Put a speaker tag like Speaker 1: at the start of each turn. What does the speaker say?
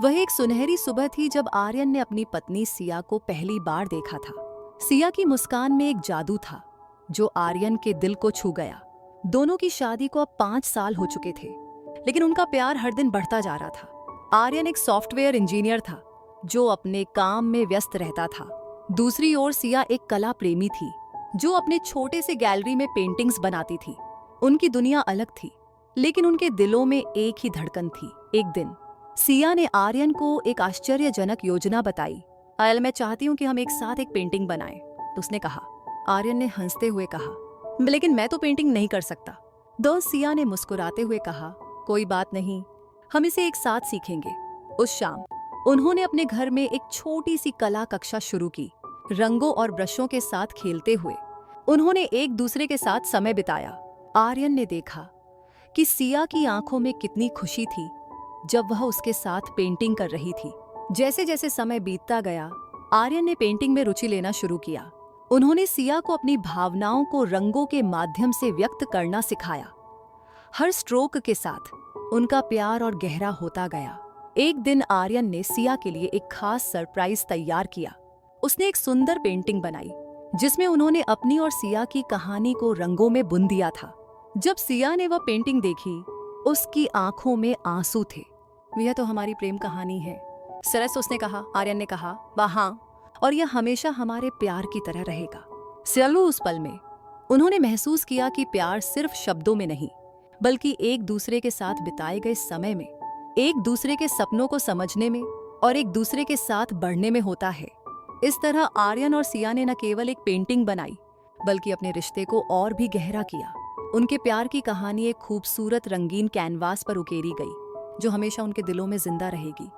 Speaker 1: वह एक सुनहरी सुबह थी जब आर्यन ने अपनी पत्नी सिया को पहली बार देखा था। सिया की मुस्कान में एक जादू था जो आर्यन के दिल को छू गया। दोनों की शादी को अब 5 साल हो चुके थे, लेकिन उनका प्यार हर दिन बढ़ता जा रहा था। आर्यन एक सॉफ्टवेयर इंजीनियर था जो अपने काम में व्यस्त रहता था। दूसरी ओर सिया एक कला प्रेमी थी जो अपने छोटे से गैलरी में पेंटिंग्स बनाती थी। उनकी दुनिया अलग थी, लेकिन उनके दिलों में एक ही धड़कन थी। एक दिन सिया ने आर्यन को एक आश्चर्यजनक योजना बताई। आयल, मैं चाहती हूँ कि हम एक साथ एक पेंटिंग बनाएं, तो उसने कहा। आर्यन ने हंसते हुए कहा, लेकिन मैं तो पेंटिंग नहीं कर सकता। दोस्त सिया ने मुस्कुराते हुए कहा, कोई बात नहीं, हम इसे एक साथ सीखेंगे। उस शाम उन्होंने अपने घर में एक छोटी सी कला कक्षा शुरू की। रंगों और ब्रशों के साथ खेलते हुए उन्होंने एक दूसरे के साथ समय बिताया। आर्यन ने देखा कि सिया की आंखों में कितनी खुशी थी जब वह उसके साथ पेंटिंग कर रही थी। जैसे जैसे समय बीतता गया, आर्यन ने पेंटिंग में रुचि लेना शुरू किया। उन्होंने सिया को अपनी भावनाओं को रंगों के माध्यम से व्यक्त करना सिखाया। हर स्ट्रोक के साथ उनका प्यार और गहरा होता गया। एक दिन आर्यन ने सिया के लिए एक खास सरप्राइज तैयार किया। उसने एक सुंदर पेंटिंग बनाई जिसमें उन्होंने अपनी और सिया की कहानी को रंगों में बुन दिया था। जब सिया ने वह पेंटिंग देखी, उसकी आंखों में आंसू थे। यह तो हमारी प्रेम कहानी है, सरस उसने कहा। आर्यन ने कहा, वाह हाँ, और यह हमेशा हमारे प्यार की तरह रहेगा। चलो, उस पल में उन्होंने महसूस किया कि प्यार सिर्फ शब्दों में नहीं, बल्कि एक दूसरे के साथ बिताए गए समय में, एक दूसरे के सपनों को समझने में और एक दूसरे के साथ बढ़ने में होता है। इस तरह आर्यन और सिया ने न केवल एक पेंटिंग बनाई, बल्कि अपने रिश्ते को और भी गहरा किया। उनके प्यार की कहानी एक खूबसूरत रंगीन कैनवास पर उकेरी गई जो हमेशा उनके दिलों में जिंदा रहेगी।